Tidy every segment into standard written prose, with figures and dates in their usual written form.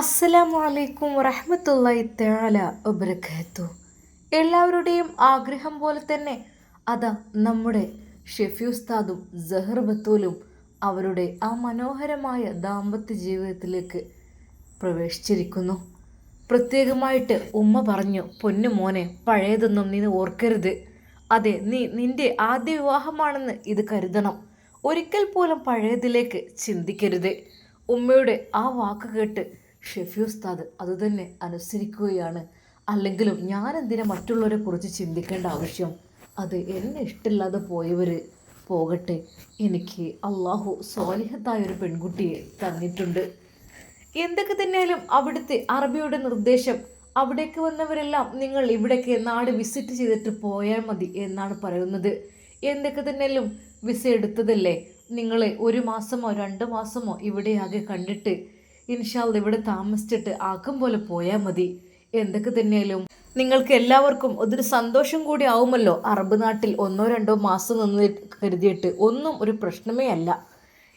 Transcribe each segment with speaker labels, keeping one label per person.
Speaker 1: അസ്സലാമു അലൈക്കും വറഹ്മത്തുള്ളാഹി തആല വബറകാതുഹു. എല്ലാവരുടെയും ആഗ്രഹം പോലെ തന്നെ അതാ നമ്മുടെ ഷെഫി ഉസ്താദും സഹർ ബത്തൂലും അവരുടെ ആ മനോഹരമായ ദാമ്പത്യ ജീവിതത്തിലേക്ക് പ്രവേശിച്ചിരിക്കുന്നു. പ്രത്യേകമായിട്ട് ഉമ്മ പറഞ്ഞു, പൊന്നു മോനെ, പഴയതൊന്നും നീ ഓർക്കരുത്. അതെ, നിന്റെ ആദ്യ വിവാഹമാണെന്ന് ഇത് കരുതണം. ഒരിക്കൽ പോലും പഴയതിലേക്ക് ചിന്തിക്കരുത്. ഉമ്മയുടെ ആ വാക്ക് കേട്ട് ഷെഫി ഉസ്താദ് അതുതന്നെ അനുസരിക്കുകയാണ്. അല്ലെങ്കിലും ഞാൻ എന്തിനാ മറ്റുള്ളവരെ കുറിച്ച് ചിന്തിക്കേണ്ട ആവശ്യം? അത് എന്നെ ഇഷ്ടമില്ലാതെ പോയവർ പോകട്ടെ. എനിക്ക് അള്ളാഹു സ്വാലിഹത്തായൊരു പെൺകുട്ടിയെ തന്നിട്ടുണ്ട്. എന്തൊക്കെ തന്നെയാലും അവിടുത്തെ അറബിയുടെ നിർദ്ദേശം, അവിടേക്ക് വന്നവരെല്ലാം നിങ്ങൾ ഇവിടേക്ക് നാട് വിസിറ്റ് ചെയ്തിട്ട് പോയാൽ മതി എന്നാണ് പറയുന്നത്. എന്തൊക്കെ തന്നെയാലും വിസ എടുത്തതല്ലേ, നിങ്ങൾ 1 മാസമോ 2 മാസമോ ഇവിടെ ആകെ കണ്ടിട്ട് ഇൻഷാല്ല ഇവിടെ താമസിച്ചിട്ട് ആക്കം പോലെ പോയാൽ മതി. എന്തൊക്കെ തന്നെയാലും നിങ്ങൾക്ക് എല്ലാവർക്കും അതൊരു സന്തോഷം കൂടി ആവുമല്ലോ. അറബ് നാട്ടിൽ 1-2 മാസം നിന്ന് കരുതിയിട്ട് ഒന്നും ഒരു പ്രശ്നമേ അല്ല.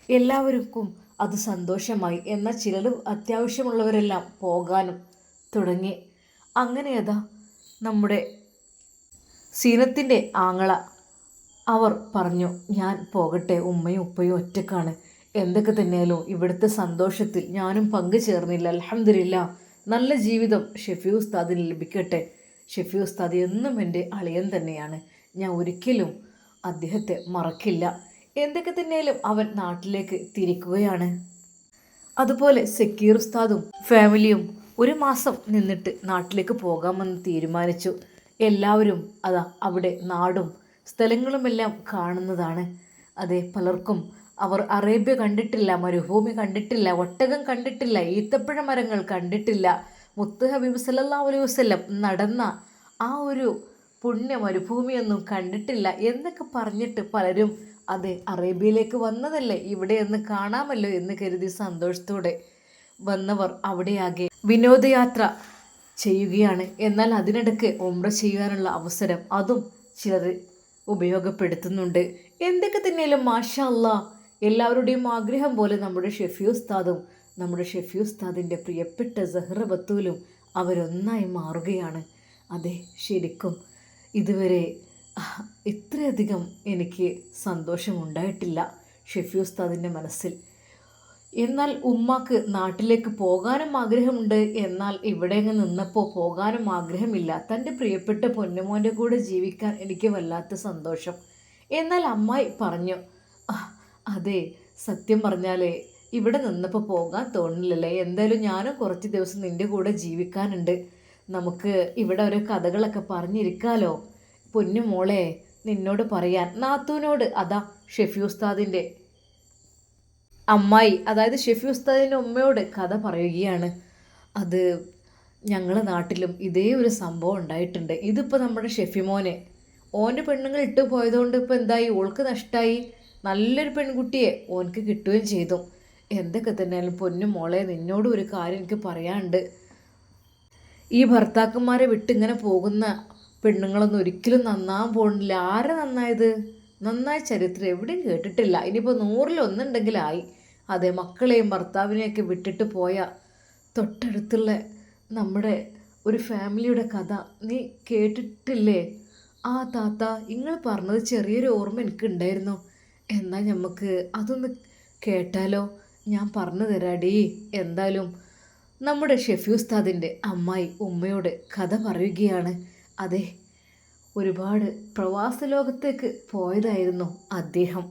Speaker 1: എല്ലാവർക്കും അത് സന്തോഷമായി. എന്നാൽ ചിലർ അത്യാവശ്യമുള്ളവരെല്ലാം പോകാനും തുടങ്ങി. അങ്ങനെയതാ നമ്മുടെ സീനത്തിൻ്റെ ആങ്ങള അവർ പറഞ്ഞു, ഞാൻ പോകട്ടെ, ഉമ്മയും ഉപ്പയും ഒറ്റക്കാണ്. എന്തൊക്കെ തന്നെയാലും ഇവിടുത്തെ സന്തോഷത്തിൽ ഞാനും പങ്കുചേർന്നില്ല. അൽഹംദുലില്ലാ, നല്ല ജീവിതം ഷെഫി ഉസ്താദിന് ലഭിക്കട്ടെ. ഷെഫി ഉസ്താദ് എന്നും എൻ്റെ അളിയൻ തന്നെയാണ്. ഞാൻ ഒരിക്കലും അദ്ദേഹത്തെ മറക്കില്ല. എന്തൊക്കെ തന്നെയാലും അവൻ നാട്ടിലേക്ക് തിരിക്കുകയാണ്. അതുപോലെ സക്കീർ ഉസ്താദും ഫാമിലിയും 1 മാസം നിന്നിട്ട് നാട്ടിലേക്ക് പോകാമെന്ന് തീരുമാനിച്ചു. എല്ലാവരും അതാ അവിടെ നാടും സ്ഥലങ്ങളുമെല്ലാം കാണുന്നതാണ്. അതെ, പലർക്കും അവർ അറേബ്യ കണ്ടിട്ടില്ല, മരുഭൂമി കണ്ടിട്ടില്ല, ഒട്ടകം കണ്ടിട്ടില്ല, ഈത്തപ്പഴ മരങ്ങൾ കണ്ടിട്ടില്ല, മുത്ത് ഹബീബ് സല്ലല്ലാഹു അലൈഹി വസല്ലം നടന്ന ആ ഒരു പുണ്യ മരുഭൂമിയൊന്നും കണ്ടിട്ടില്ല എന്നൊക്കെ പറഞ്ഞിട്ട് പലരും അതെ അറേബ്യയിലേക്ക് വന്നതല്ലേ, ഇവിടെ ഒന്ന് കാണാമല്ലോ എന്ന് കരുതി സന്തോഷത്തോടെ വന്നവർ അവിടെയാകെ വിനോദയാത്ര ചെയ്യുകയാണ്. എന്നാൽ അതിനിടയ്ക്ക് ഉംറ ചെയ്യാനുള്ള അവസരം അതും ചിലർ ഉപയോഗപ്പെടുത്തുന്നുണ്ട്. എന്തൊക്കെ തന്നെയാലും മാഷാ അല്ലാ, എല്ലാവരുടെയും ആഗ്രഹം പോലെ നമ്മുടെ ഷെഫി ഉസ്താദും നമ്മുടെ ഷെഫി ഉസ്താദിൻ്റെ പ്രിയപ്പെട്ട സഹ്റ ബത്തൂലും അവരൊന്നായി മാറുകയാണ്. അതെ, ശരിക്കും ഇതുവരെ ഇത്രയധികം എനിക്ക് സന്തോഷമുണ്ടായിട്ടില്ല ഷെഫി ഉസ്താദിൻ്റെ മനസ്സിൽ. എന്നാൽ ഉമ്മാക്ക് നാട്ടിലേക്ക് പോകാനും ആഗ്രഹമുണ്ട്. എന്നാൽ ഇവിടെ അങ്ങ് നിന്നപ്പോൾ പോകാനും ആഗ്രഹമില്ല. തൻ്റെ പ്രിയപ്പെട്ട പൊന്നുമോൻ്റെ കൂടെ ജീവിക്കാൻ എനിക്ക് വല്ലാത്ത സന്തോഷം. എന്നാൽ അമ്മായി പറഞ്ഞു, അതെ, സത്യം പറഞ്ഞാലേ ഇവിടെ നിന്നപ്പോൾ പോകാൻ തോന്നില്ലല്ലേ. എന്തായാലും ഞാനും കുറച്ച് ദിവസം നിൻ്റെ കൂടെ ജീവിക്കാനുണ്ട്. നമുക്ക് ഇവിടെ ഓരോ കഥകളൊക്കെ പറഞ്ഞിരിക്കാലോ. പൊന്നു മോളെ, നിന്നോട് പറയാൻ നാത്തൂനോട് അതാ ഷെഫി ഉസ്താദിൻ്റെ അമ്മായി, അതായത് ഷെഫി ഉസ്താദിൻ്റെ ഉമ്മയോട് കഥ പറയുകയാണ്. അത് ഞങ്ങളുടെ നാട്ടിലും ഇതേ ഒരു സംഭവം ഉണ്ടായിട്ടുണ്ട്. ഇതിപ്പോൾ നമ്മുടെ ഷെഫി മോനെ ഓൻ്റെ പെണ്ണുങ്ങൾ ഇട്ട് പോയതുകൊണ്ട് ഇപ്പോൾ എന്തായി, ഓൾക്ക് നഷ്ടമായി. നല്ലൊരു പെൺകുട്ടിയെ ഓനക്ക് കിട്ടുകയും ചെയ്തു. എന്തൊക്കെ തന്നെയാലും പൊന്നു മോളെ, നിന്നോട് ഒരു കാര്യം എനിക്ക് പറയാനുണ്ട്. ഈ ഭർത്താക്കന്മാരെ വിട്ടിങ്ങനെ പോകുന്ന പെണ്ണുങ്ങളൊന്നും ഒരിക്കലും നന്നാൻ പോകുന്നില്ല. ആരെ നന്നായത്? നന്നായ ചരിത്രം എവിടെയും കേട്ടിട്ടില്ല. ഇനിയിപ്പോൾ 100-1 അതെ, മക്കളെയും ഭർത്താവിനെയൊക്കെ വിട്ടിട്ട് പോയ തൊട്ടടുത്തുള്ള നമ്മുടെ ഒരു ഫാമിലിയുടെ കഥ നീ കേട്ടിട്ടില്ലേ? ആ താത്ത, നിങ്ങൾ പറഞ്ഞത് ചെറിയൊരു ഓർമ്മ എനിക്കുണ്ടായിരുന്നു. എന്നാൽ നമുക്ക് അതൊന്ന് കേട്ടാലോ? ഞാൻ പറഞ്ഞു തരാടി. എന്തായാലും നമ്മുടെ ഷെഫി ഉസ്താദിൻ്റെ അമ്മായി ഉമ്മയോട് കഥ പറയുകയാണ്. അതെ, ഒരുപാട് പ്രവാസ ലോകത്തേക്ക് പോയതായിരുന്നു അദ്ദേഹം,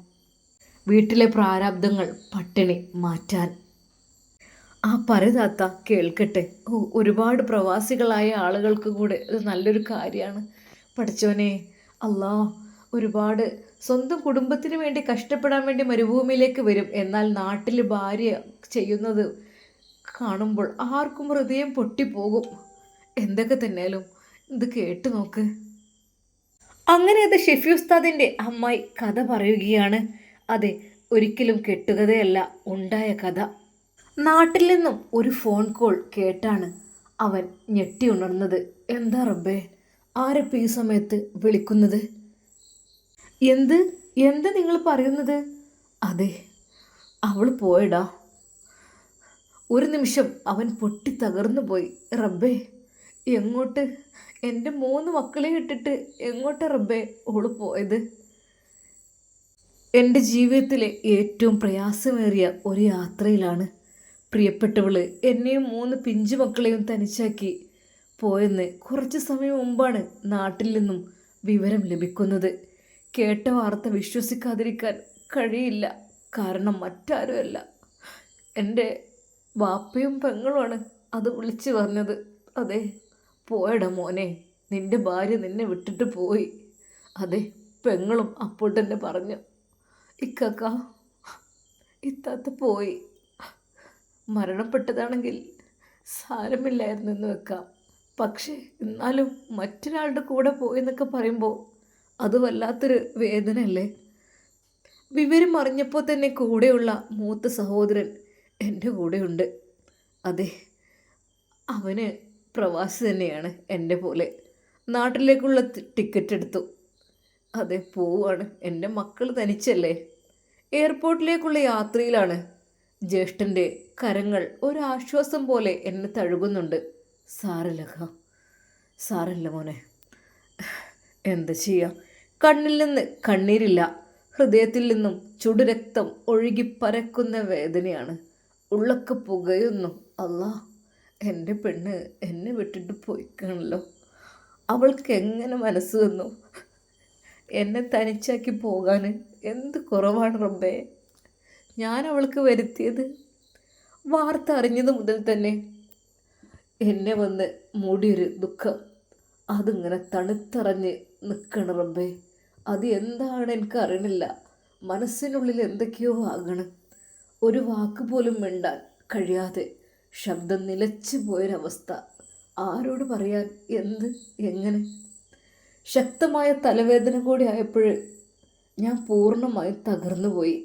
Speaker 1: വീട്ടിലെ പ്രാരാബ്ദങ്ങൾ പട്ടിണി മാറ്റാൻ. ആ പറതാത്ത കേൾക്കട്ടെ. ഒരുപാട് പ്രവാസികളായ ആളുകൾക്ക് കൂടെ ഇത് നല്ലൊരു കാര്യമാണ്. പഠിച്ചവനെ അല്ലാ, ഒരുപാട് സ്വന്തം കുടുംബത്തിന് വേണ്ടി കഷ്ടപ്പെടാൻ വേണ്ടി മരുഭൂമിയിലേക്ക് വരും. എന്നാൽ നാട്ടിൽ ഭാര്യ ചെയ്യുന്നത് കാണുമ്പോൾ ആർക്കും ഹൃദയം പൊട്ടിപ്പോകും. എന്തൊക്കെ തന്നെയാലും ഇത് കേട്ടു നോക്ക്. അങ്ങനെ അത് ഷെഫി ഉസ്താദിൻ്റെ അമ്മായി കഥ പറയുകയാണ്. അതെ, ഒരിക്കലും കെട്ടുകഥയല്ല, ഉണ്ടായ കഥ. നാട്ടിൽ നിന്നും ഒരു ഫോൺ കോൾ കേട്ടാണ് അവൻ ഞെട്ടി ഉണർന്നത്. എന്താ റബ്ബേ, ആരപ്പോൾ ഈ സമയത്ത് വിളിക്കുന്നത്? എന്ത് എന്ത് നിങ്ങൾ പറയുന്നത്? അതെ, അവൾ പോയടാ. ഒരു നിമിഷം അവൻ പൊട്ടി തകർന്നു പോയി. റബ്ബേ, എങ്ങോട്ട്? എൻ്റെ 3 മക്കളെ ഇട്ടിട്ട് എങ്ങോട്ട് റബ്ബേ ഓള് പോയത്? എൻ്റെ ജീവിതത്തിലെ ഏറ്റവും പ്രയാസമേറിയ ഒരു യാത്രയിലാണ് പ്രിയപ്പെട്ടവള് എന്നെയും 3 പിഞ്ചു മക്കളെയും തനിച്ചാക്കി പോയെന്ന് കുറച്ച് സമയം മുമ്പാണ് നാട്ടിൽ നിന്നും വിവരം ലഭിക്കുന്നത്. കേട്ട വാർത്ത വിശ്വസിക്കാതിരിക്കാൻ കഴിയില്ല. കാരണം മറ്റാരുമല്ല, എൻ്റെ വാപ്പയും പെങ്ങളുമാണ് അത് വിളിച്ചു പറഞ്ഞത്. അതെ, പോയടാ മോനെ, നിൻ്റെ ഭാര്യ നിന്നെ വിട്ടിട്ട് പോയി. അതെ, പെങ്ങളും അപ്പോൾ തന്നെ പറഞ്ഞു, ഇക്കാക്ക, ഇത്താത്ത പോയി. മരണപ്പെട്ടതാണെങ്കിൽ സാരമില്ലായിരുന്നെന്ന് വെക്കാം. പക്ഷേ എന്നാലും മറ്റൊരാളുടെ കൂടെ പോയെന്നൊക്കെ പറയുമ്പോൾ അത് വല്ലാത്തൊരു വേദനയല്ലേ. വിവരം അറിഞ്ഞപ്പോൾ തന്നെ കൂടെയുള്ള മൂത്ത സഹോദരൻ എൻ്റെ കൂടെയുണ്ട്. അതെ, അവന് പ്രവാസി തന്നെയാണ് എൻ്റെ പോലെ. നാട്ടിലേക്കുള്ള ടിക്കറ്റ് എടുത്തു. അതെ, പോവാണ്. എൻ്റെ മക്കൾ തനിച്ചല്ലേ. എയർപോർട്ടിലേക്കുള്ള യാത്രയിലാണ്. ജ്യേഷ്ഠൻ്റെ കരങ്ങൾ ഒരാശ്വാസം പോലെ എന്നെ തഴുകുന്നുണ്ട്. സാരല്ല മോനെ, എന്താ ചെയ്യാം. കണ്ണിൽ നിന്ന് കണ്ണീരില്ല, ഹൃദയത്തിൽ നിന്നും ചുടുരക്തം ഒഴുകി പരക്കുന്ന വേദനയാണ്. ഉള്ളൊക്കെ പുകയുന്നു. അല്ലാ, എൻ്റെ പെണ്ണ് എന്നെ വിട്ടിട്ട് പോയിക്കാണല്ലോ. അവൾക്ക് എങ്ങനെ മനസ്സ് വന്നു എന്നെ തനിച്ചാക്കി പോകാൻ? എന്ത് കുറവാണ് റബ്ബേ ഞാൻ അവൾക്ക് വരുത്തിയത്. വാർത്ത അറിഞ്ഞത് മുതൽ തന്നെ എന്നെ വന്ന് മൂടിയൊരു ദുഃഖം, അതിങ്ങനെ തണുത്തറഞ്ഞ് നിൽക്കണം റബ്ബേ. അത് എന്താണ് എനിക്കറിയണില്ല. മനസ്സിനുള്ളിൽ എന്തൊക്കെയോ ആകണം. ഒരു വാക്ക് പോലും മിണ്ടാൻ കഴിയാതെ ശബ്ദം നിലച്ചു പോയൊരവസ്ഥ. ആരോട് പറയാൻ, എന്ത്, എങ്ങനെ? ശക്തമായ തലവേദന കൂടി ആയപ്പോൾ ഞാൻ പൂർണ്ണമായും തകർന്നുപോയി.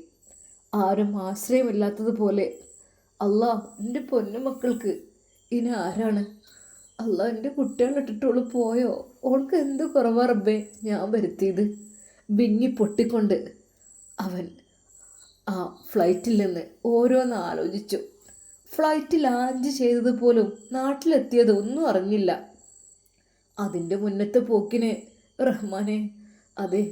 Speaker 1: ആരും ആശ്രയമില്ലാത്തതുപോലെ. അല്ലാ, എൻ്റെ പൊന്നുമക്കൾക്ക് ഇനി ആരാണ്? അല്ലാ, എൻ്റെ കുട്ടികളിട്ടിട്ടോള് പോയോ? ഓൾക്ക് എന്ത് കുറവാ റബ്ബേ ഞാൻ വരുത്തിയത്? വിങ്ങി പൊട്ടിക്കൊണ്ട് അവൻ ആ ഫ്ലൈറ്റിൽ നിന്ന് ഓരോന്ന് ആലോചിച്ചു. ഫ്ലൈറ്റ് ലാൻഡ് ചെയ്തത് പോലും നാട്ടിലെത്തിയത് ഒന്നും അറിഞ്ഞില്ല. അതിൻ്റെ മുന്നത്തെ പോക്കിന് റഹ്മാനെ, അതെ,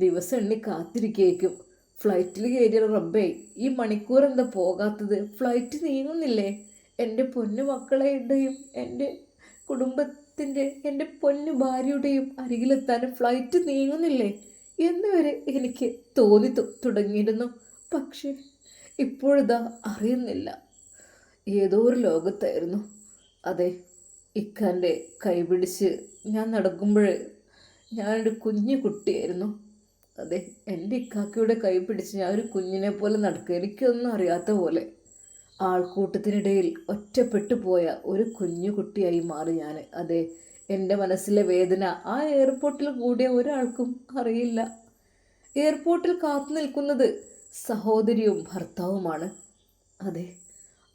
Speaker 1: ദിവസം എണ്ണി കാത്തിരിക്കേക്കും. ഫ്ലൈറ്റിൽ കയറിയ റബ്ബേ, ഈ മണിക്കൂർ എന്താ പോകാത്തത്? ഫ്ലൈറ്റ് നീങ്ങുന്നില്ലേ? എൻ്റെ പൊന്നു മക്കളുടെയും എൻ്റെ കുടുംബത്തിൻ്റെ, എൻ്റെ പൊന്നു ഭാര്യയുടെയും അരികിലെത്താൻ ഫ്ലൈറ്റ് നീങ്ങുന്നില്ലേ എന്ന് വരെ എനിക്ക് തോന്നി തുടങ്ങിയിരുന്നു. പക്ഷേ ഇപ്പോഴിതാ അറിയുന്നില്ല, ഏതോ ഒരു ലോകത്തായിരുന്നു. അതെ, ഇക്കാൻ്റെ കൈപിടിച്ച് ഞാൻ നടക്കുമ്പോൾ ഞാനൊരു കുഞ്ഞു കുട്ടിയായിരുന്നു. അതെ, എൻ്റെ ഇക്കാക്കയുടെ കൈ പിടിച്ച് ഞാൻ ഒരു കുഞ്ഞിനെ പോലെ നടക്കുക. എനിക്കൊന്നും അറിയാത്ത പോലെ ആൾക്കൂട്ടത്തിനിടയിൽ ഒറ്റപ്പെട്ടു പോയ ഒരു കുഞ്ഞു കുട്ടിയായി മാറി ഞാൻ. അതെ, എൻ്റെ മനസ്സിലെ വേദന ആ എയർപോർട്ടിൽ കൂടിയ ഒരാൾക്കും അറിയില്ല. എയർപോർട്ടിൽ കാത്തു നിൽക്കുന്നത് സഹോദരിയും ഭർത്താവുമാണ്. അതെ,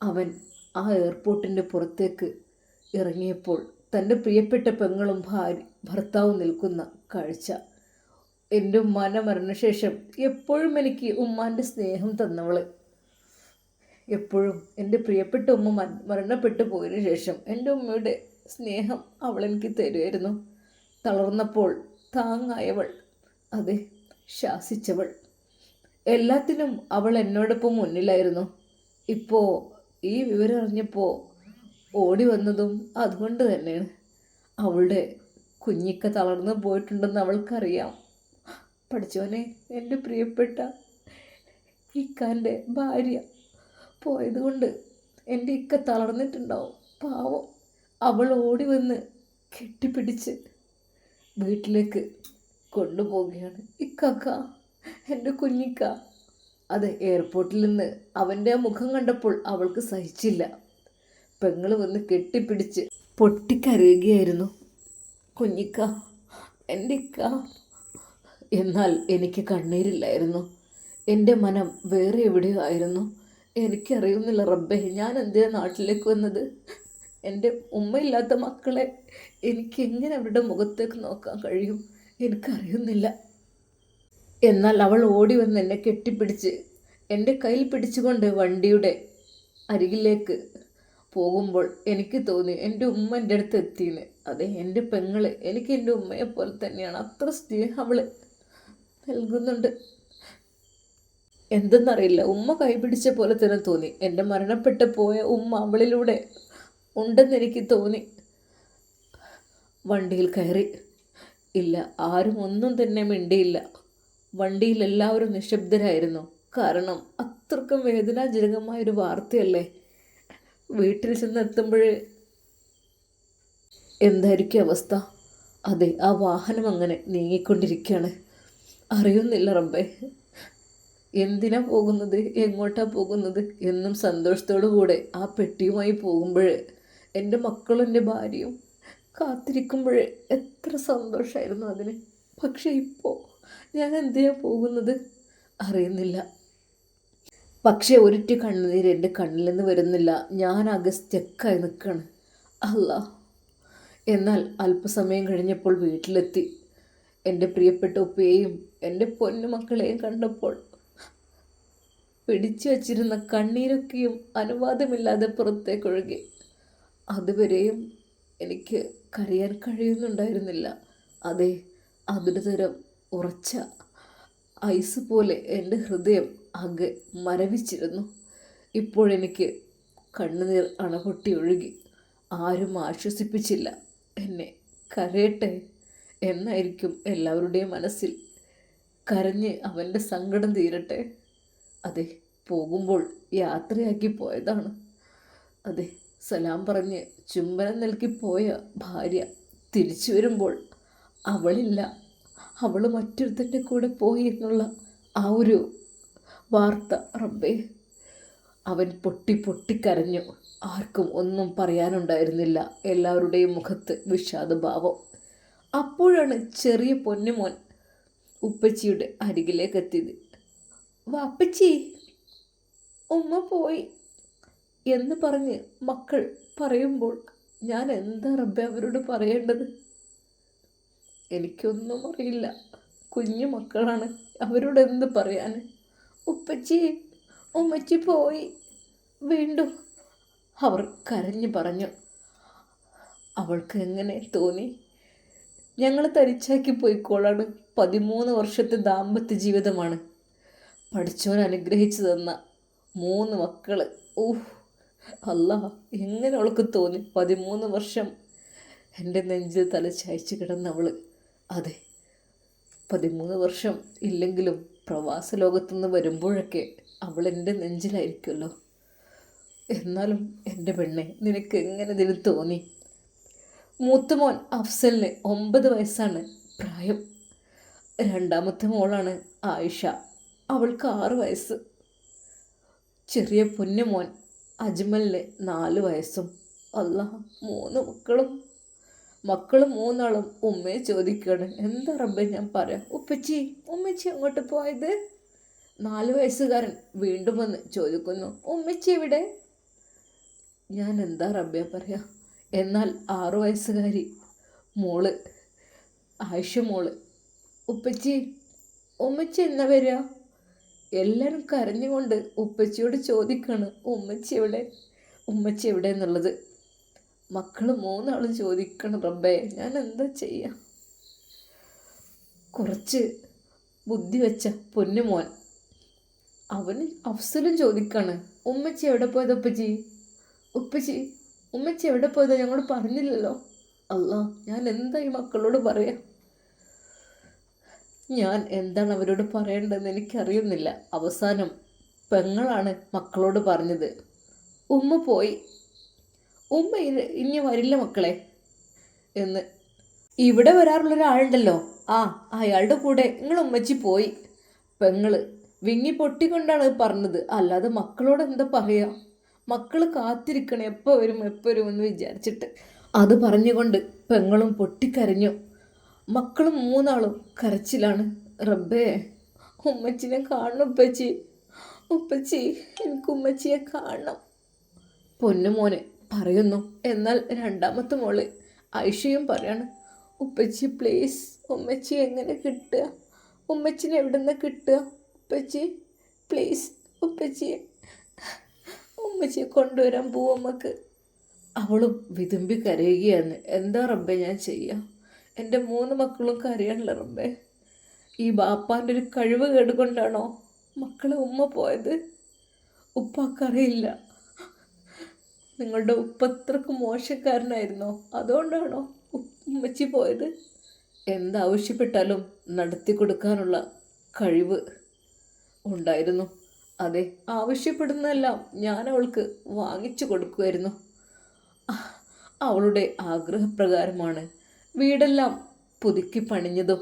Speaker 1: അവൻ ആ എയർപോർട്ടിൻ്റെ പുറത്തേക്ക് ഇറങ്ങിയപ്പോൾ തൻ്റെ പ്രിയപ്പെട്ട പെങ്ങളും ഭർത്താവും നിൽക്കുന്ന കാഴ്ച, എൻ്റെ ഉമ്മാൻ്റെ മരണശേഷം എപ്പോഴും എനിക്ക് ഉമ്മാൻ്റെ സ്നേഹം തന്നവൾ, എപ്പോഴും എൻ്റെ പ്രിയപ്പെട്ട ഉമ്മ മരണപ്പെട്ടു പോയതിനു ശേഷം എൻ്റെ ഉമ്മയുടെ സ്നേഹം അവൾ എനിക്ക് തരുമായിരുന്നു. തളർന്നപ്പോൾ താങ്ങായവൾ, അതെ, ശാസിച്ചവൾ, എല്ലാത്തിനും അവൾ എന്നോടൊപ്പം മുന്നിലായിരുന്നു. ഇപ്പോൾ ഈ വിവരം അറിഞ്ഞപ്പോൾ ഓടി വന്നതും അതുകൊണ്ട് തന്നെയാണ്. അവളുടെ കുഞ്ഞിക്ക തളർന്നു പോയിട്ടുണ്ടെന്ന് അവൾക്കറിയാം. പഠിച്ചോനെ, എൻ്റെ പ്രിയപ്പെട്ട ഇക്കാൻ്റെ ഭാര്യ പോയതുകൊണ്ട് എൻ്റെ ഇക്ക തളർന്നിട്ടുണ്ടാവും. പാവം. അവൾ ഓടി വന്ന് കെട്ടിപ്പിടിച്ച് വീട്ടിലേക്ക് കൊണ്ടുപോവുകയാണ്. ഇക്കാക്ക, എൻ്റെ കുഞ്ഞിക്ക. അത് എയർപോർട്ടിൽ നിന്ന് അവൻ്റെ മുഖം കണ്ടപ്പോൾ അവൾക്ക് സഹിച്ചില്ല. പെങ്ങൾ വന്ന് കെട്ടിപ്പിടിച്ച് പൊട്ടിക്കരയുകയായിരുന്നു. കുഞ്ഞിക്ക, എൻ്റെ ഇക്ക. എന്നാൽ എനിക്ക് കണ്ണീരില്ലായിരുന്നു. എൻ്റെ മനം വേറെ എവിടെയോ ആയിരുന്നു. എനിക്കറിയുന്നില്ല റബ്ബേ, ഞാൻ എന്തിനാ നാട്ടിലേക്ക് വന്നത്? എൻ്റെ ഉമ്മയില്ലാത്ത മക്കളെ എനിക്ക് എങ്ങനെ അവരുടെ മുഖത്തേക്ക് നോക്കാൻ കഴിയും? എനിക്കറിയുന്നില്ല. എന്നാൽ അവൾ ഓടി വന്ന് എന്നെ കെട്ടിപ്പിടിച്ച് എൻ്റെ കയ്യിൽ പിടിച്ചുകൊണ്ട് വണ്ടിയുടെ അരികിലേക്ക് പോകുമ്പോൾ എനിക്ക് തോന്നി എൻ്റെ ഉമ്മ എൻ്റെ അടുത്ത് എത്തിയെന്ന്. അതെ, എൻ്റെ പെങ്ങള് എനിക്ക് എൻ്റെ ഉമ്മയെ പോലെ തന്നെയാണ്. അത്ര സ്നേഹം അവൾ നൽകുന്നുണ്ട്. എന്തെന്നറിയില്ല, ഉമ്മ കൈപിടിച്ച പോലെ തന്നെ തോന്നി. എൻ്റെ മരണപ്പെട്ടു പോയ ഉമ്മ അവളിലൂടെ ഉണ്ടെന്ന് എനിക്ക് തോന്നി. വണ്ടിയിൽ കയറി. ഇല്ല, ആരും ഒന്നും തന്നെ മിണ്ടിയില്ല. വണ്ടിയിൽ എല്ലാവരും നിശബ്ദരായിരുന്നു. കാരണം അത്രക്കും വേദനാജനകമായൊരു വാർത്തയല്ലേ. വീട്ടിൽ ചെന്നെത്തുമ്പോൾ എന്തായിരിക്കും അവസ്ഥ? അതെ, ആ വാഹനം അങ്ങനെ നീങ്ങിക്കൊണ്ടിരിക്കുകയാണ്. അറിയുന്നില്ല റബ്ബേ, എന്തിനാ പോകുന്നത്, എങ്ങോട്ടാ പോകുന്നത് എന്നും സന്തോഷത്തോടു കൂടെ ആ പെട്ടിയുമായി പോകുമ്പോൾ എൻ്റെ മക്കളും എൻ്റെ ഭാര്യയും കാത്തിരിക്കുമ്പോൾ എത്ര സന്തോഷമായിരുന്നു അതിന്. പക്ഷേ ഇപ്പോൾ ഞാൻ എന്തിനാ പോകുന്നത് അറിയുന്നില്ല. പക്ഷേ ഒരിറ്റ് കണ്ണുനീര് എൻ്റെ കണ്ണിൽ നിന്ന് വരുന്നില്ല. ഞാനാകെ സ്റ്റക്കായി നിൽക്കുകയാണ്. അല്ലാ. എന്നാൽ അല്പസമയം കഴിഞ്ഞപ്പോൾ വീട്ടിലെത്തി. എൻ്റെ പ്രിയപ്പെട്ട ഉപ്പയെയും എൻ്റെ പൊന്നു മക്കളെയും കണ്ടപ്പോൾ പിടിച്ചു വച്ചിരുന്ന കണ്ണീരൊക്കെയും അനുവാദമില്ലാതെ പുറത്തേക്കൊഴുകി. അതുവരെയും എനിക്ക് കരയാൻ കഴിയുന്നുണ്ടായിരുന്നില്ല. അതെ, അതൊരു തരം ഉറച്ച ഐസ് പോലെ എൻ്റെ ഹൃദയം ആകെ മരവിച്ചിരുന്നു. ഇപ്പോഴെനിക്ക് കണ്ണുനീർ അണപൊട്ടി ഒഴുകി. ആരും ആശ്വസിപ്പിച്ചില്ല. എന്നെ കരയട്ടെ എന്നായിരിക്കും എല്ലാവരുടെയും മനസ്സിൽ. കരഞ്ഞ് അവൻ്റെ സങ്കടം തീരട്ടെ. അതെ, പോകുമ്പോൾ യാത്രയാക്കി പോയതാണ്. അതെ, സലാം പറഞ്ഞ് ചുംബനം നൽകി പോയ ഭാര്യ തിരിച്ചു വരുമ്പോൾ അവളില്ല, അവൾ മറ്റൊരുത്തൻ്റെ കൂടെ പോയി എന്നുള്ള ആ ഒരു വാർത്ത, റബ്ബേ, അവൻ പൊട്ടി പൊട്ടിക്കരഞ്ഞു. ആർക്കും ഒന്നും പറയാനുണ്ടായിരുന്നില്ല. എല്ലാവരുടെയും മുഖത്ത് വിഷാദഭാവം. അപ്പോഴാണ് ചെറിയ പൊന്നുമോൻ ഉപ്പച്ചിയുടെ അരികിലേക്ക് എത്തിയത്. വാപ്പച്ചി, ഉമ്മ പോയി എന്ന് പറഞ്ഞ് മക്കൾ പറയുമ്പോൾ ഞാൻ എന്താ റബ്ബേ അവരോട് പറയേണ്ടത്? എനിക്കൊന്നും അറിയില്ല. കുഞ്ഞു മക്കളാണ്, അവരോട് എന്ത് പറയാൻ? ഉപ്പച്ചി, ഉമ്മച്ചി പോയി, വീണ്ടും അവർ കരഞ്ഞു പറഞ്ഞു. അവൾക്ക് എങ്ങനെ തോന്നി? ഞങ്ങൾ തരിച്ചാക്കി പോയിക്കോളാണ്. 13 വർഷത്തെ ദാമ്പത്യ ജീവിതമാണ്. പഠിച്ചവൻ അനുഗ്രഹിച്ചു തന്ന 3 മക്കൾ. ഓഹ് അല്ലാ, എങ്ങനെ അവൾക്ക് തോന്നി? 13 വർഷം എൻ്റെ നെഞ്ചിൽ തല ചായച്ച് കിടന്നവൾ. അതെ, 13 വർഷം ഇല്ലെങ്കിലും പ്രവാസ ലോകത്തുനിന്ന് വരുമ്പോഴൊക്കെ അവൾ എൻ്റെ നെഞ്ചിലായിരിക്കുമല്ലോ. എന്നാലും എൻ്റെ പെണ്ണെ, നിനക്ക് എങ്ങനെ ഇതിൽ തോന്നി? മൂത്തമോൻ അഫ്സലിന് 9 വയസ്സാണ് പ്രായം. രണ്ടാമത്തെ മോളാണ് ആയിഷ, അവൾക്ക് 6 വയസ്സ്. ചെറിയ പൊന്നുമോൻ അജ്മലിന് 4 വയസ്സും. അല്ലാ, 3 മക്കളും 3 ഉമ്മയെ ചോദിക്കുകയാണ്. എന്താ റബ്ബേ ഞാൻ പറയാം? ഉപ്പച്ചി, ഉമ്മച്ചി അങ്ങോട്ട് പോയത്? 4 വയസ്സുകാരൻ വീണ്ടും വന്ന് ചോദിക്കുന്നു, ഉമ്മച്ചി എവിടെ? ഞാൻ എന്താ റബ്ബേ പറയാ? എന്നാൽ 6 വയസ്സുകാരി മോള് ആയിഷ മോള്, ഉപ്പച്ചി, ഉമ്മച്ചി എന്നാ വരിക? എല്ലാവരും കരഞ്ഞുകൊണ്ട് ഉപ്പച്ചിയോട് ചോദിക്കാണ്, ഉമ്മച്ചി എവിടെ, ഉമ്മച്ചി എവിടെ എന്നുള്ളത്. മക്കൾ 3 ചോദിക്കണം. റബ്ബേ, ഞാൻ എന്താ ചെയ്യുക? കുറച്ച് ബുദ്ധി വെച്ച പൊന്നുമോൻ അവന് അഫ്സലും ചോദിക്കാണ്, ഉമ്മച്ചി എവിടെ പോയത് ഉപ്പച്ചി? ഉപ്പച്ചി, ഉമ്മച്ചി എവിടെ പോയതോ ഞങ്ങളോട് പറഞ്ഞില്ലല്ലോ. അല്ലാ, ഞാൻ എന്താ ഈ മക്കളോട് പറയാ? ഞാൻ എന്താണ് അവരോട് പറയേണ്ടതെന്ന് എനിക്കറിയുന്നില്ല. അവസാനം പെങ്ങളാണ് മക്കളോട് പറഞ്ഞത്, ഉമ്മ പോയി, ഉമ്മ ഇനി വരില്ല മക്കളെ എന്ന്. ഇവിടെ വരാറുള്ളൊരാളുണ്ടല്ലോ, അയാളുടെ കൂടെ നിങ്ങൾ ഉമ്മച്ചി പോയി. പെങ്ങള് വിങ്ങി പൊട്ടിക്കൊണ്ടാണ് പറഞ്ഞത്. അല്ലാതെ മക്കളോട് എന്താ പറയുക? മക്കൾ കാത്തിരിക്കണം എപ്പോൾ വരും എന്ന് വിചാരിച്ചിട്ട്. അത് പറഞ്ഞുകൊണ്ട് പെങ്ങളും പൊട്ടിക്കരഞ്ഞു. മക്കളും 3 കരച്ചിലാണ്. റബ്ബേ, ഉമ്മച്ചിനെ കാണണം ഉപ്പച്ചി, ഉപ്പച്ചി, എനിക്ക് ഉമ്മച്ചിയെ കാണണം പൊന്നുമോനെ പറയുന്നു. എന്നാൽ രണ്ടാമത്തെ മോള് ഐഷയും പറയാണ്, ഉപ്പച്ചി പ്ലീസ്, ഉമ്മച്ചി എങ്ങനെ കിട്ടുക? ഉമ്മച്ചിനെ എവിടെ നിന്ന് കിട്ടുക? ഉപ്പച്ചി പ്ലീസ്, ഉപ്പച്ചിയെ കൊണ്ടുവരാൻ പോവും നമുക്ക്. അവളും വിതുമ്പി കരയുകയാണ്. എന്താ റബ്ബേ ഞാൻ ചെയ്യാം? എൻ്റെ 3 മക്കളും കരയാണല്ലോ റബ്ബേ. ഈ ബാപ്പാൻ്റെ ഒരു കഴിവ് കേടുകൊണ്ടാണോ മക്കളെ ഉമ്മ പോയത്? ഉപ്പാക്കറിയില്ല നിങ്ങളുടെ ഉപ്പ അത്രക്ക് മോശക്കാരനായിരുന്നോ? അതുകൊണ്ടാണോ ഉമ്മച്ചി പോയത്? എന്താവശ്യപ്പെട്ടാലും നടത്തി കൊടുക്കാനുള്ള കഴിവ് ഉണ്ടായിരുന്നു. അതെ, ആവശ്യപ്പെടുന്നതെല്ലാം ഞാൻ അവൾക്ക് വാങ്ങിച്ചു കൊടുക്കുമായിരുന്നു. അവളുടെ ആഗ്രഹപ്രകാരമാണ് വീടെല്ലാം പുതുക്കി പണിഞ്ഞതും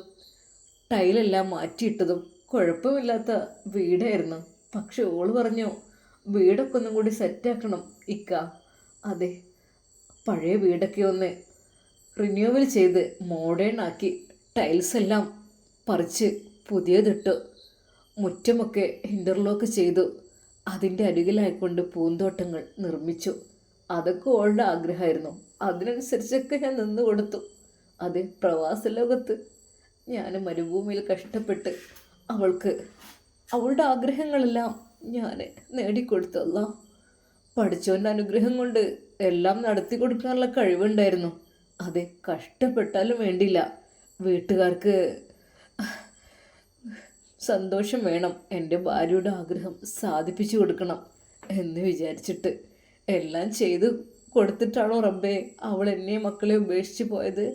Speaker 1: ടൈലെല്ലാം മാറ്റിയിട്ടതും. കുഴപ്പമില്ലാത്ത വീടായിരുന്നു. പക്ഷെ ഓള് പറഞ്ഞു വീടൊക്കെ ഒന്നും കൂടി സെറ്റാക്കണം ഇക്ക. അതെ, പഴയ വീടൊക്കെ ഒന്ന് റിന്യൂവൽ ചെയ്ത് മോഡേൺ ആക്കി ടൈൽസ് എല്ലാം പറിച്ച് പുതിയതിട്ട് മുറ്റമൊക്കെ ഇൻ്റർലോക്ക് ചെയ്തു അതിൻ്റെ അരികിലായിക്കൊണ്ട് പൂന്തോട്ടങ്ങൾ നിർമ്മിച്ചു. അതൊക്കെ ഓളുടെ ആഗ്രഹമായിരുന്നു. അതിനനുസരിച്ചൊക്കെ ഞാൻ നിന്ന് കൊടുത്തു. അതെ, പ്രവാസ ലോകത്ത് ഞാൻ മരുഭൂമിയിൽ കഷ്ടപ്പെട്ട് അവൾക്ക് അവളുടെ ആഗ്രഹങ്ങളെല്ലാം ഞാൻ നേടിക്കൊടുത്തല്ല. പഠിച്ചവൻ്റെ അനുഗ്രഹം കൊണ്ട് എല്ലാം നടത്തി കൊടുക്കാനുള്ള കഴിവുണ്ടായിരുന്നു. അതെ, കഷ്ടപ്പെട്ടാലും വേണ്ടില്ല, വീട്ടുകാർക്ക് സന്തോഷം വേണം, എൻ്റെ ഭാര്യയുടെ ആഗ്രഹം സാധിപ്പിച്ചു കൊടുക്കണം എന്ന് വിചാരിച്ചിട്ട് എല്ലാം ചെയ്തു കൊടുത്തിട്ടാണോ റബ്ബേ അവൾ എന്നെ മക്കളെ ഉപേക്ഷിച്ച് പോയത്?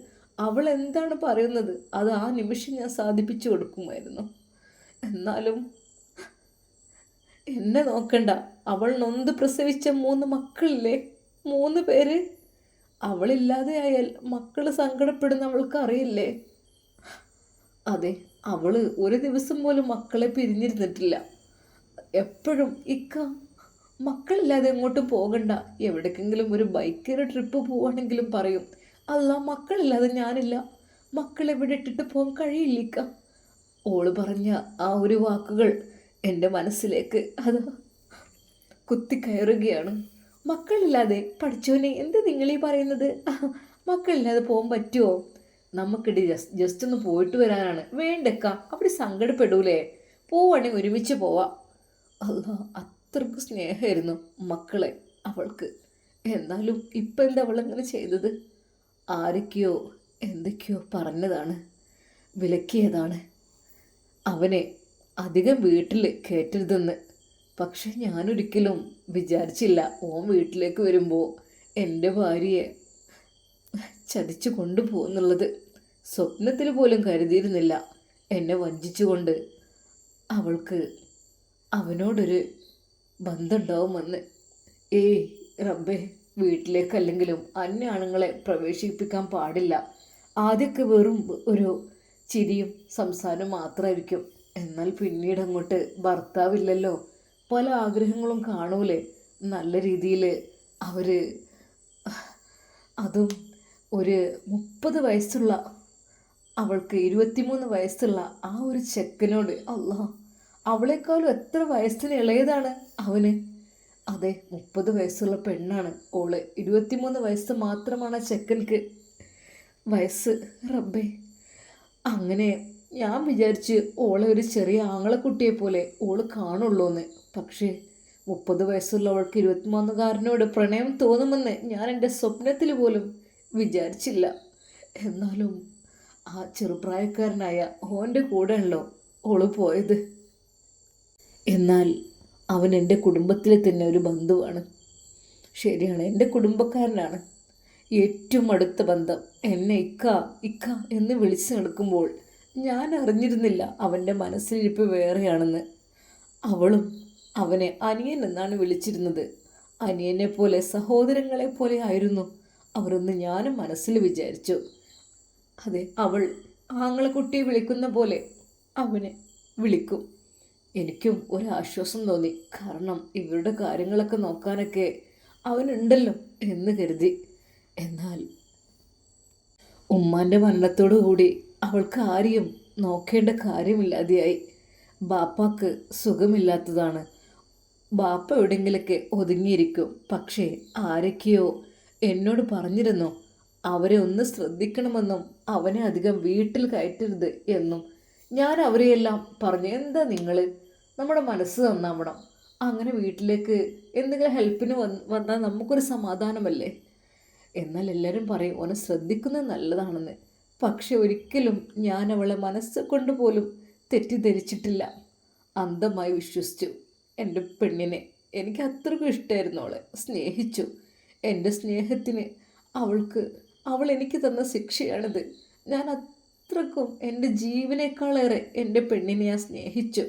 Speaker 1: അവൾ എന്താണ് പറയുന്നത് അത് ആ നിമിഷം ഞാൻ സാധിപ്പിച്ചു കൊടുക്കുമായിരുന്നു. എന്നാലും എന്നെ നോക്കണ്ട, അവൾ നൊന്ത് പ്രസവിച്ച 3 മക്കളില്ലേ, 3 പേര്. അവളില്ലാതെ ആയാൽ മക്കൾ സങ്കടപ്പെടുന്ന അവൾക്ക് അറിയില്ലേ? അതെ, അവള് ഒരു ദിവസം പോലും മക്കളെ പിരിഞ്ഞിരുന്നിട്ടില്ല. എപ്പോഴും ഇക്ക മക്കളില്ലാതെ എങ്ങോട്ടും പോകണ്ട, എവിടേക്കെങ്കിലും ഒരു ബൈക്കിൽ ട്രിപ്പ് പോവാണെങ്കിലും പറയും, അല്ല മക്കളില്ലാതെ ഞാനില്ല, മക്കളെ ഇവിടെ ഇട്ടിട്ട് പോകാൻ കഴിയില്ലിക്ക. ഓള് പറഞ്ഞ ആ ഒരു വാക്കുകൾ എൻ്റെ മനസ്സിലേക്ക് അത് കുത്തിക്കയറുകയാണ്. മക്കളില്ലാതെ പഠിച്ചോനെ എന്ത് നിങ്ങളീ പറയുന്നത്? മക്കളില്ലാതെ പോകാൻ പറ്റുമോ? നമുക്കിടെ ജസ്റ്റ് ഒന്ന് പോയിട്ട് വരാനാണ്. വേണ്ടക്ക, അവിടെ സങ്കടപ്പെടൂലേ? പോവാണെങ്കിൽ ഒരുമിച്ച് പോവാം. അല്ല, അത്രക്ക് സ്നേഹമായിരുന്നു മക്കളെ അവൾക്ക്. എന്നാലും ഇപ്പം എന്താ അവളങ്ങനെ ചെയ്തത്? ആരൊക്കെയോ എന്തൊക്കെയോ പറഞ്ഞതാണ്, വിലക്കിയതാണ് അവനെ അധികം വീട്ടിൽ കയറ്റരുതെന്ന്. പക്ഷെ ഞാനൊരിക്കലും വിചാരിച്ചില്ല ഓൻ വീട്ടിലേക്ക് വരുമ്പോൾ എൻ്റെ ഭാര്യയെ ചതിച്ചു കൊണ്ടുപോകുന്നുള്ളത്. സ്വപ്നത്തിൽ പോലും കരുതിയിരുന്നില്ല എന്നെ വഞ്ചിച്ചുകൊണ്ട് അവൾക്ക് അവനോടൊരു ബന്ധമുണ്ടാവുമെന്ന്. ഏയ് റബ്ബേ, വീട്ടിലേക്കല്ലെങ്കിലും അന്യ ആണുങ്ങളെ പ്രവേശിപ്പിക്കാൻ പാടില്ല. ആദ്യമൊക്കെ വെറും ഒരു ചിരിയും സംസാരവും മാത്രമായിരിക്കും. എന്നാൽ പിന്നീട് അങ്ങോട്ട് ഭർത്താവില്ലല്ലോ, പല ആഗ്രഹങ്ങളും കാണൂലേ. നല്ല രീതിയിൽ അവർ, അതും ഒരു 30 വയസ്സുള്ള അവൾക്ക് 23 വയസ്സുള്ള ആ ഒരു ചെക്കനോട്, അല്ലാ, അവളെക്കാളും എത്ര വയസ്സിന് ഇളയതാണ് അവന്. അതെ, 30 വയസ്സുള്ള പെണ്ണാണ് ഓള്. 23 വയസ്സ് മാത്രമാണ് ആ ചെക്കൻക്ക് വയസ്സ്. റബ്ബേ, അങ്ങനെ ഞാൻ വിചാരിച്ച് ഓളെ ഒരു ചെറിയ ആങ്ങളക്കുട്ടിയെ പോലെ ഓള് കാണുള്ളൂ എന്ന്. പക്ഷേ 30 വയസ്സുള്ളവൾക്ക് 23കാരനോട് പ്രണയം തോന്നുമെന്ന് ഞാൻ എൻ്റെ സ്വപ്നത്തിൽ പോലും വിചാരിച്ചില്ല. എന്നാലും ആ ചെറുപ്രായക്കാരനായ ഓൻ്റെ കൂടെയാണല്ലോ ഓള് പോയത്. എന്നാൽ അവൻ എൻ്റെ കുടുംബത്തിലെ തന്നെ ഒരു ബന്ധുവാണ്. ശരിയാണ്, എൻ്റെ കുടുംബക്കാരനാണ്. ഏറ്റവും അടുത്ത ബന്ധം. എന്നെ ഇക്ക ഇക്ക എന്ന് വിളിച്ചു നടക്കുമ്പോൾ ഞാൻ അറിഞ്ഞിരുന്നില്ല അവൻ്റെ മനസ്സിലിരിപ്പ് വേറെയാണെന്ന്. അവളും അവനെ അനിയൻ എന്നാണ് വിളിച്ചിരുന്നത്. അനിയനെ പോലെ, സഹോദരങ്ങളെ പോലെ ആയിരുന്നു അവരൊന്ന് ഞാനും മനസ്സിൽ വിചാരിച്ചു. അതെ, അവൾ ആങ്ങളക്കുട്ടിയെ വിളിക്കുന്ന പോലെ അവനെ വിളിക്കും. എനിക്കും ഒരാശ്വാസം തോന്നി. കാരണം ഇവരുടെ കാര്യങ്ങളൊക്കെ നോക്കാനൊക്കെ അവനുണ്ടല്ലോ എന്ന് കരുതി. എന്നാൽ ഉമ്മാൻ്റെ മരണത്തോടു കൂടി അവൾക്ക് ആരെയും നോക്കേണ്ട കാര്യമില്ലാതെയായി. ബാപ്പാക്ക് സുഖമില്ലാത്തതാണ്. ബാപ്പ എവിടെയെങ്കിലൊക്കെ ഒതുങ്ങിയിരിക്കും. പക്ഷേ ആരൊക്കെയോ എന്നോട് പറഞ്ഞിരുന്നു അവരെ ഒന്ന് ശ്രദ്ധിക്കണമെന്നും അവനെ അധികം വീട്ടിൽ കയറ്റരുത് എന്നും. ഞാൻ അവരെയെല്ലാം പറഞ്ഞു, എന്താ നിങ്ങൾ, നമ്മുടെ മനസ്സ് നന്നാവണം. അങ്ങനെ വീട്ടിലേക്ക് എന്തെങ്കിലും ഹെൽപ്പിന് വന്നാൽ നമുക്കൊരു സമാധാനമല്ലേ. എന്നാൽ എല്ലാവരും പറയും ഓനെ ശ്രദ്ധിക്കുന്നത് നല്ലതാണെന്ന്. പക്ഷെ ഒരിക്കലും ഞാൻ അവളെ മനസ്സുകൊണ്ട് പോലും തെറ്റിദ്ധരിച്ചിട്ടില്ല. അന്ധമായി വിശ്വസിച്ചു എൻ്റെ പെണ്ണിനെ. എനിക്ക് അത്രയ്ക്കും ഇഷ്ടമായിരുന്നു അവളെ, സ്നേഹിച്ചു. എൻ്റെ സ്നേഹത്തിന് അവൾ എനിക്ക് തന്ന ശിക്ഷയാണിത്. ഞാൻ അത്രക്കും എൻ്റെ ജീവനേക്കാളേറെ എൻ്റെ പെണ്ണിനെ ഞാൻ സ്നേഹിച്ചു.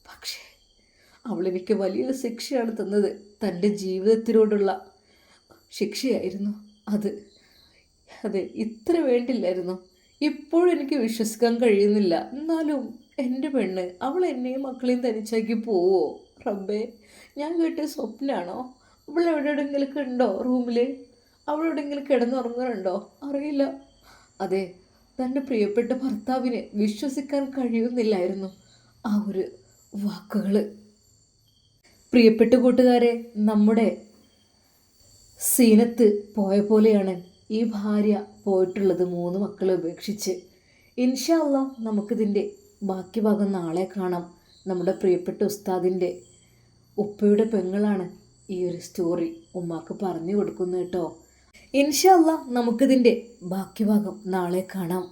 Speaker 1: പക്ഷേ അവളെനിക്ക് വലിയൊരു ശിക്ഷയാണ് തന്നത്. തൻ്റെ ജീവിതത്തിനോടുള്ള ശിക്ഷയായിരുന്നു അത്. അതെ, ഇത്ര വേണ്ടില്ലായിരുന്നു. ഇപ്പോഴും എനിക്ക് വിശ്വസിക്കാൻ കഴിയുന്നില്ല. എന്നാലും എൻ്റെ പെണ്ണ്, അവൾ എന്നെയും മക്കളെയും തനിച്ചാക്കി പോവോ റബ്ബേ? ഞാൻ കേട്ട സ്വപ്നാണോ? അവൾ എവിടെയെങ്കിലൊക്കെ ഉണ്ടോ റൂമിൽ? അവളെവിടെയെങ്കിലും കിടന്നുറങ്ങുന്നുണ്ടോ? അറിയില്ല. അതെ, തൻ്റെ പ്രിയപ്പെട്ട ഭർത്താവിനെ വിശ്വസിക്കാൻ കഴിയുന്നില്ലായിരുന്നു ആ ഒരു വാക്കുകൾ. പ്രിയപ്പെട്ട കൂട്ടുകാരെ, നമ്മുടെ സീനത്ത് പോയ പോലെയാണ് ഈ ഭാര്യ പോയിട്ടുള്ളത്, 3 മക്കളെ ഉപേക്ഷിച്ച്. ഇൻഷാ അല്ലാഹ് നമുക്കിതിൻ്റെ ബാക്കി ഭാഗം നാളെ കാണാം. നമ്മുടെ പ്രിയപ്പെട്ട ഉസ്താദിൻ്റെ ഉപ്പയുടെ പെങ്ങളാണ് ഈ ഒരു സ്റ്റോറി ഉമ്മാക്ക് പറഞ്ഞു കൊടുക്കുന്നത് കേട്ടോ. ഇൻഷാ അല്ലാഹ് നമുക്കിതിൻ്റെ ബാക്കി ഭാഗം നാളെ കാണാം.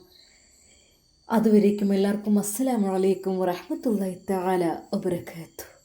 Speaker 1: അതുവരേക്കും എല്ലാവർക്കും അസ്സലാമു അലൈക്കും വറഹ്മത്തുള്ളാഹി തആല വബറകാതുഹു.